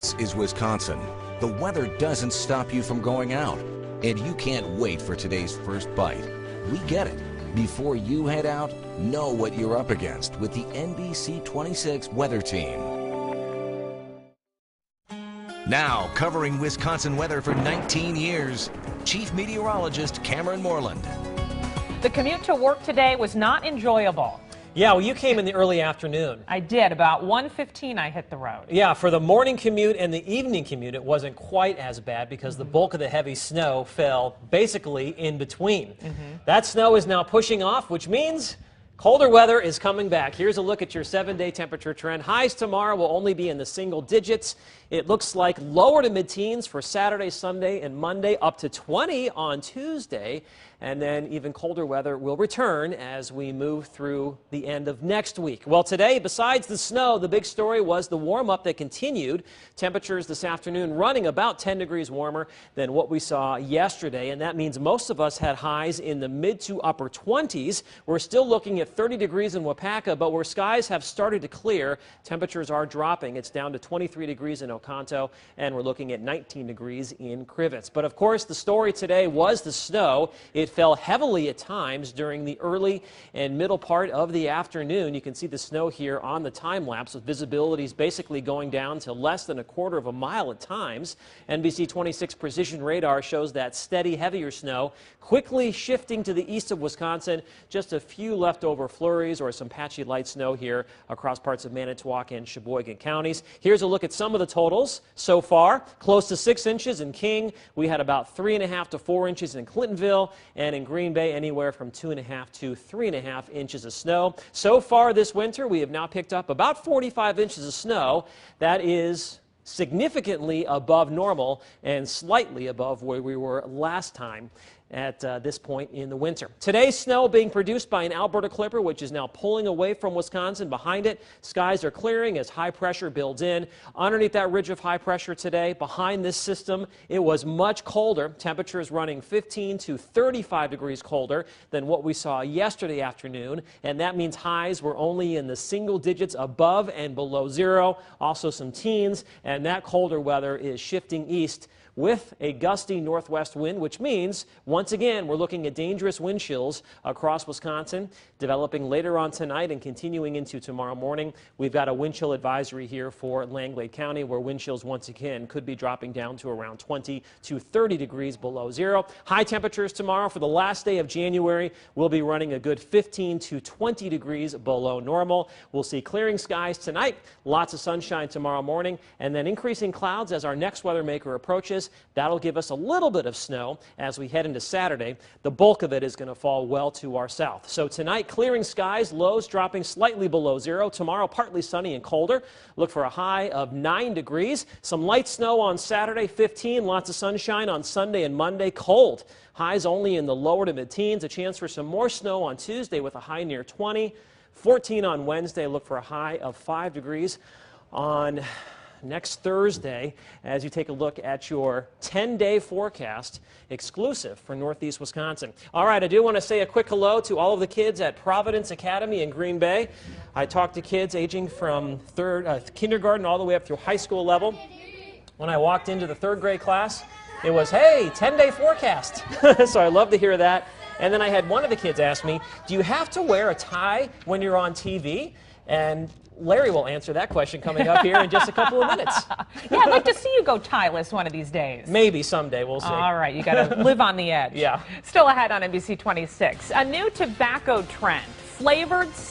This is Wisconsin. The weather doesn't stop you from going out, and you can't wait for today's first bite. We get it. Before you head out, know what you're up against with the NBC26 Weather Team. Now, covering Wisconsin weather for 19 years, Chief Meteorologist Cameron Moreland. The commute to work today was not enjoyable. Yeah, well, you came in the early afternoon. I did. About 1:15 I hit the road. Yeah, for the morning commute and the evening commute, it wasn't quite as bad because the bulk of the heavy snow fell basically in between. That snow is now pushing off, which means colder weather is coming back. Here's a look at your 7-day temperature trend. Highs tomorrow will only be in the single digits. It looks like lower to mid-teens for Saturday, Sunday, and Monday, up to 20 on Tuesday. And then even colder weather will return as we move through the end of next week. Well, today, besides the snow, the big story was the warm-up that continued. Temperatures this afternoon running about 10 degrees warmer than what we saw yesterday, and that means most of us had highs in the mid to upper 20s. We're still looking at 30 degrees in Wapaka, but where skies have started to clear, temperatures are dropping. It's down to 23 degrees in Oconto, and we're looking at 19 degrees in Crivets. But of course, the story today was the snow. It fell heavily at times during the early and middle part of the afternoon. You can see the snow here on the time lapse with visibilities basically going down to less than a quarter of a mile at times. NBC26 precision radar shows that steady, heavier snow quickly shifting to the east of Wisconsin. Just a few leftover flurries or some patchy light snow here across parts of Manitowoc and Sheboygan counties. Here's a look at some of the totals so far. Close to 6 inches in King. We had about 3.5 to 4 inches in Clintonville, and in Green Bay anywhere from 2.5 to 3.5 inches of snow. So far this winter, we have now picked up about 45 inches of snow. That is significantly above normal and slightly above where we were last time at this point in the winter. Today's snow being produced by an Alberta clipper, which is now pulling away from Wisconsin. Behind it, skies are clearing as high pressure builds in. Underneath that ridge of high pressure today, behind this system, it was much colder. Temperatures running 15 to 35 degrees colder than what we saw yesterday afternoon, and that means highs were only in the single digits above and below zero. Also some teens, and that colder weather is shifting east with a gusty northwest wind, which means, once again, we're looking at dangerous wind chills across Wisconsin, developing later on tonight and continuing into tomorrow morning. We've got a wind chill advisory here for Langlade County, where wind chills once again could be dropping down to around 20 to 30 degrees below zero. High temperatures tomorrow for the last day of January will be running a good 15 to 20 degrees below normal. We'll see clearing skies tonight, lots of sunshine tomorrow morning, and then increasing clouds as our next weather maker approaches. That'll give us a little bit of snow as we head into Saturday. The bulk of it is going to fall well to our south. So tonight, clearing skies, lows dropping slightly below zero. Tomorrow, partly sunny and colder. Look for a high of 9 degrees. Some light snow on Saturday, 15. Lots of sunshine on Sunday and Monday. Cold. Highs only in the lower to mid-teens. A chance for some more snow on Tuesday with a high near 20. 14 on Wednesday. Look for a high of 5 degrees on next Thursday as you take a look at your 10-day forecast exclusive for Northeast Wisconsin. All right, I do want to say a quick hello to all of the kids at Providence Academy in Green Bay. I talked to kids aging from kindergarten all the way up through high school level. When I walked into the 3rd grade class, it was, hey, 10-day forecast. So I love to hear that. And then I had one of the kids ask me, do you have to wear a tie when you're on TV? And Larry will answer that question coming up here in just a couple of minutes. Yeah, I'd like to see you go tieless one of these days. Maybe someday, we'll see. All right, you got to live on the edge. Yeah. Still ahead on NBC 26, a new tobacco trend, flavored cigarettes.